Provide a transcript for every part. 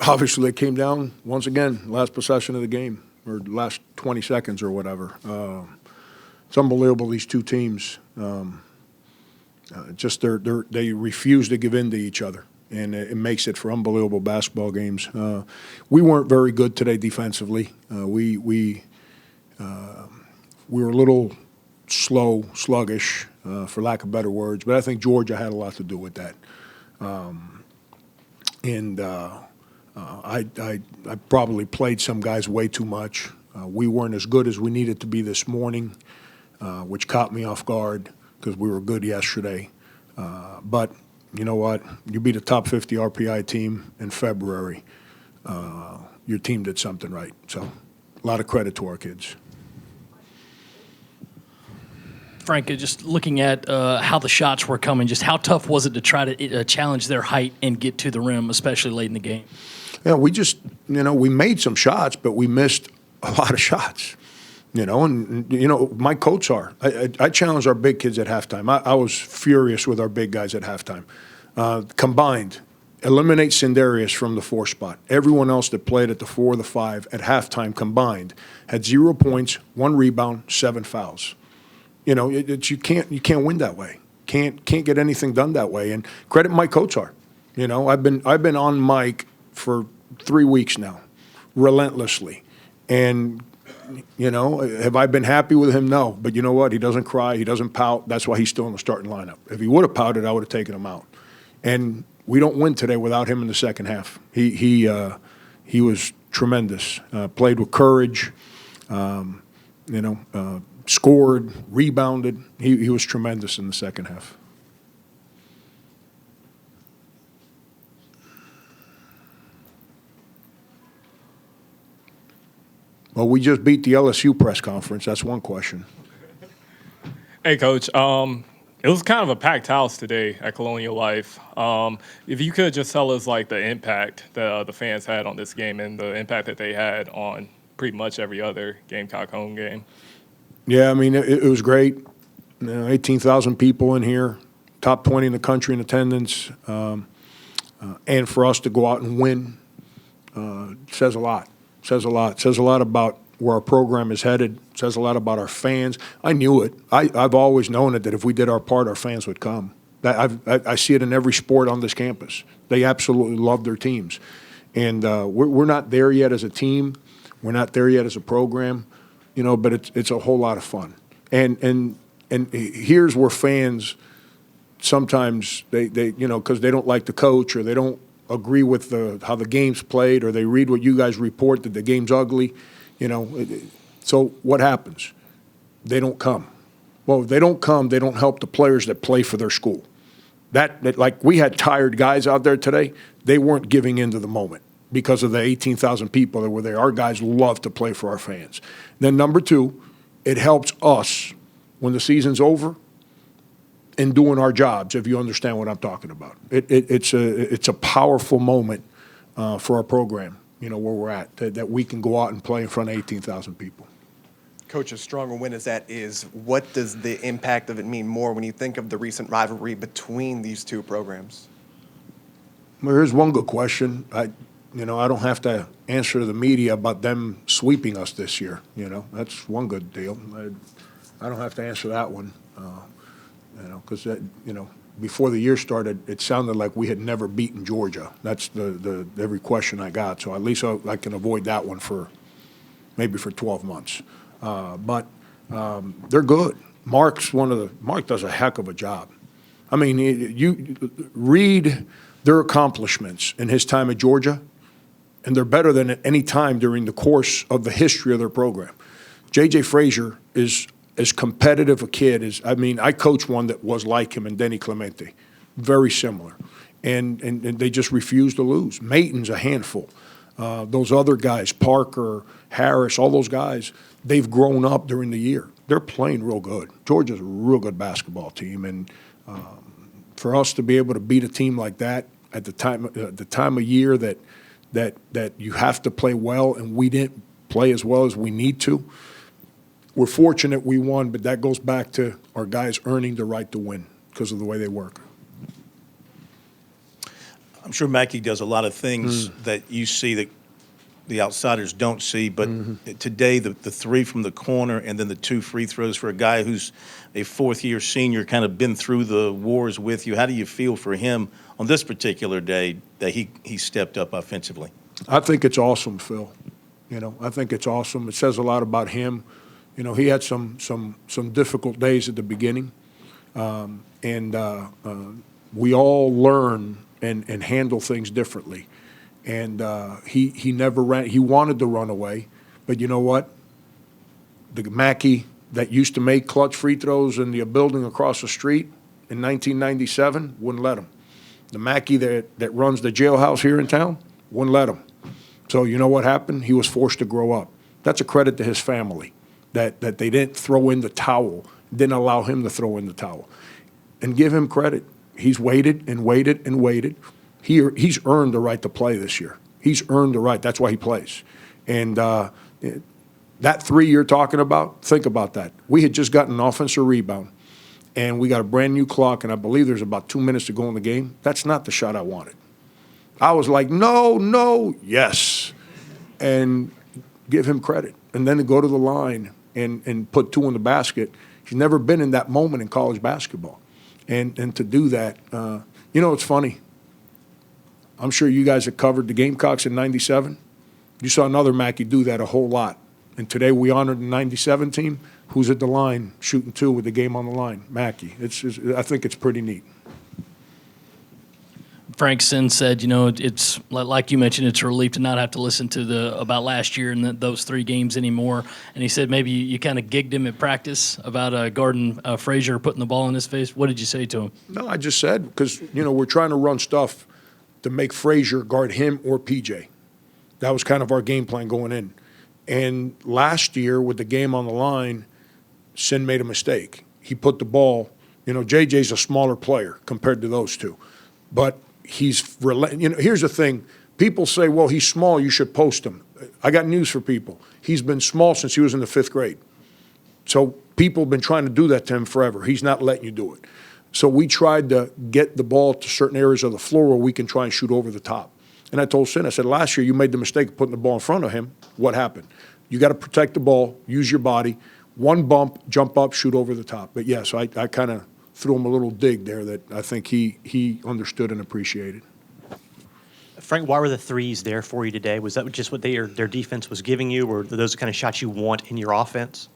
obviously it came down once again, last possession of the game or last 20 seconds or whatever. It's unbelievable, these two teams. They refuse to give in to each other, and it makes it for unbelievable basketball games. We weren't very good today defensively. We were a little slow, sluggish, for lack of better words, but I think Georgia had a lot to do with that. I probably played some guys way too much. We weren't as good as we needed to be this morning, which caught me off guard because we were good yesterday. But you know what? You beat a top 50 RPI team in February. Your team did something right. So a lot of credit to our kids. Frank, just looking at how the shots were coming, just how tough was it to try to challenge their height and get to the rim, especially late in the game? Yeah, we just, we made some shots, but we missed a lot of shots. My coach are. I challenged our big kids at halftime. I was furious with our big guys at halftime. Combined, eliminate Sindarius from the 4 spot. Everyone else that played at the 4 or the 5 at halftime combined had 0 points, 1 rebound, 7 fouls. You can't win that way. Can't get anything done that way. And credit Mike Kotsar. I've been on Mike for 3 weeks now, relentlessly. And have I been happy with him? No. But you know what? He doesn't cry. He doesn't pout. That's why he's still in the starting lineup. If he would have pouted, I would have taken him out. And we don't win today without him in the second half. He was tremendous. Played with courage. Scored, rebounded. He was tremendous in the second half. Well, we just beat the LSU press conference. That's one question. Hey, Coach. It was kind of a packed house today at Colonial Life. If you could just tell us, the impact that the fans had on this game and the impact that they had on pretty much every other Gamecock home game. Yeah, it was great. 18,000 people in here, top 20 in the country in attendance. And for us to go out and win says a lot. Says a lot. Says a lot about where our program is headed. Says a lot about our fans. I knew it. I've always known it, that if we did our part, our fans would come. I see it in every sport on this campus. They absolutely love their teams. And we're not there yet as a team. We're not there yet as a program, but it's a whole lot of fun. And here's where fans sometimes they because they don't like the coach or they don't agree with how the game's played, or they read what you guys report that the game's ugly, So what happens? They don't come. Well, if they don't come, they don't help the players that play for their school. That like we had tired guys out there today. They weren't giving into the moment because of the 18,000 people that were there. Our guys love to play for our fans. Then number 2, it helps us when the season's over in doing our jobs, if you understand what I'm talking about. It's a powerful moment for our program, where we're at, that we can go out and play in front of 18,000 people. Coach, as strong a win as that is, what does the impact of it mean more when you think of the recent rivalry between these two programs? Well, here's one good question. I don't have to answer to the media about them sweeping us this year. That's one good deal. I don't have to answer that one. Because before the year started, it sounded like we had never beaten Georgia. That's the every question I got. So at least I can avoid that one for 12 months. But they're good. Mark does a heck of a job. You read their accomplishments in his time at Georgia, and they're better than at any time during the course of the history of their program. J.J. Frazier is as competitive a kid as, I coached one that was like him, and Denny Clemente, very similar. And they just refuse to lose. Mayton's a handful. Those other guys, Parker, Harris, all those guys, they've grown up during the year. They're playing real good. Georgia's a real good basketball team, and for us to be able to beat a team like that at the time of year that you have to play well, and we didn't play as well as we need to. We're fortunate we won, but that goes back to our guys earning the right to win because of the way they work. I'm sure Mackey does a lot of things that you see that the outsiders don't see, but today the three from the corner and then the 2 free throws for a guy who's a fourth-year senior, kind of been through the wars with you. How do you feel for him on this particular day that he stepped up offensively? I think it's awesome, Phil. You know, I think it's awesome. It says a lot about him. You know, he had some difficult days at the beginning, and we all learn and handle things differently. And he never ran. He wanted to run away, but you know what? The Mackey that used to make clutch free throws in the building across the street in 1997 wouldn't let him. The Mackey that runs the jailhouse here in town wouldn't let him. So you know what happened? He was forced to grow up. That's a credit to his family that they didn't throw in the towel, didn't allow him to throw in the towel, and give him credit. He's waited and waited and waited. He's earned the right to play this year. He's earned the right. That's why he plays. And that 3 you're talking about, think about that. We had just gotten an offensive rebound, and we got a brand new clock, and I believe there's about 2 minutes to go in the game. That's not the shot I wanted. I was like, no, yes, and give him credit. And then to go to the line and put 2 in the basket. He's never been in that moment in college basketball. And to do that, you know, it's funny. I'm sure you guys have covered the Gamecocks in '97. You saw another Mackey do that a whole lot. And today we honored the '97 team who's at the line shooting 2 with the game on the line, Mackey. I think it's pretty neat. Frank Sin said, you know, it's like you mentioned, it's a relief to not have to listen to about last year and those 3 games anymore. And he said maybe you kind of gigged him at practice about guarding Frazier putting the ball in his face. What did you say to him? No, I just said, because, you know, we're trying to run stuff to make Frazier guard him or PJ. That was kind of our game plan going in. And last year with the game on the line, Sin made a mistake. He put the ball, you know, JJ's a smaller player compared to those 2. But you know, here's the thing. People say, well, he's small, you should post him. I got news for people. He's been small since he was in the 5th grade. So people have been trying to do that to him forever. He's not letting you do it. So we tried to get the ball to certain areas of the floor where we can try and shoot over the top. And I told Sin, I said, last year you made the mistake of putting the ball in front of him. What happened? You got to protect the ball, use your body. 1 bump, jump up, shoot over the top. But, yes, I kind of threw him a little dig there that I think he understood and appreciated. Frank, why were the threes there for you today? Was that just what their defense was giving you, or those the kind of shots you want in your offense?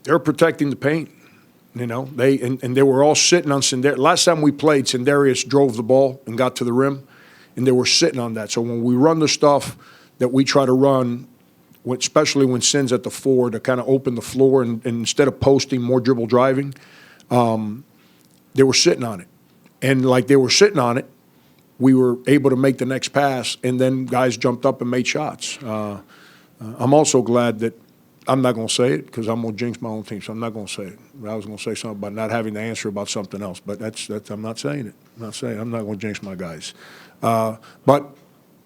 They're protecting the paint. You know, they were all sitting on Sindarius. Last time we played, Sindarius drove the ball and got to the rim, and they were sitting on that. So when we run the stuff that we try to run, especially when Sin's at the 4, to kind of open the floor and instead of posting, more dribble driving, they were sitting on it. And like they were sitting on it, we were able to make the next pass, and then guys jumped up and made shots. I'm also glad that I'm not going to say it because I'm going to jinx my own team, so I'm not going to say it. I was going to say something about not having to answer about something else, but that's I'm not saying it. I'm not going to jinx my guys. But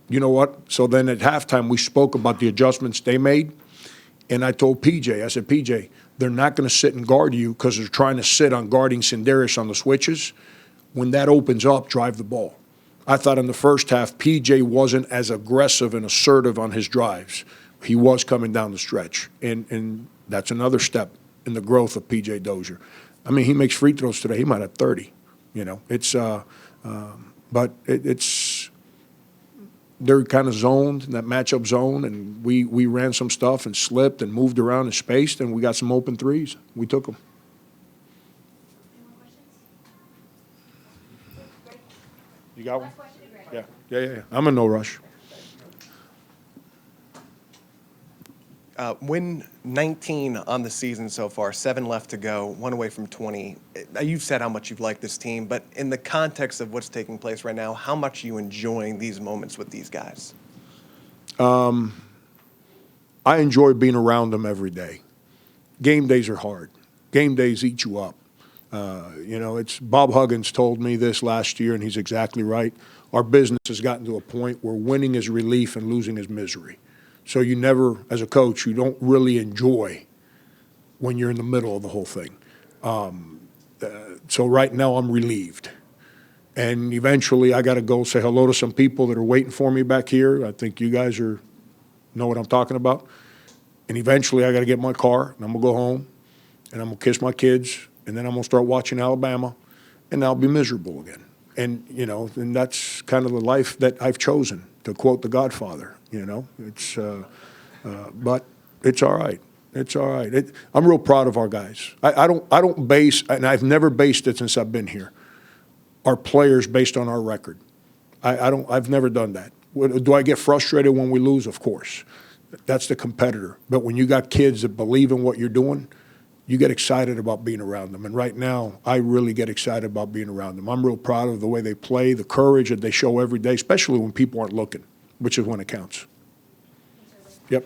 you know what? So then at halftime, we spoke about the adjustments they made, and I told PJ, I said, PJ, they're not going to sit and guard you because they're trying to sit on guarding Sindarius on the switches. When that opens up, drive the ball. I thought in the first half, PJ wasn't as aggressive and assertive on his drives. He was coming down the stretch, and that's another step in the growth of PJ Dozier. I mean, he makes free throws today. He might have 30. You know, but it's they're kind of zoned in that matchup zone, and we ran some stuff and slipped and moved around and spaced, and we got some open threes. We took them. You got one? Yeah. I'm in no rush. Win 19 on the season so far, 7 left to go, 1 away from 20. You've said how much you've liked this team, but in the context of what's taking place right now, how much are you enjoying these moments with these guys? I enjoy being around them every day. Game days are hard. Game days eat you up. You know, it's Bob Huggins told me this last year, and he's exactly right. Our business has gotten to a point where winning is relief and losing is misery. So you never, as a coach, you don't really enjoy when you're in the middle of the whole thing. So right now I'm relieved. And eventually, I got to go say hello to some people that are waiting for me back here. I think you guys know what I'm talking about. And eventually, I got to get in my car, and I'm going to go home, and I'm going to kiss my kids, and then I'm going to start watching Alabama, and I'll be miserable again. And, and that's kind of the life that I've chosen, to quote The Godfather, It's, but it's all right. It's all right. I'm real proud of our guys. I don't base, and I've never based it since I've been here, our players based on our record. I've never done that. Do I get frustrated when we lose? Of course. That's the competitor. But when you got kids that believe in what you're doing, you get excited about being around them. And right now, I really get excited about being around them. I'm real proud of the way they play, the courage that they show every day, especially when people aren't looking, which is when it counts. Yep.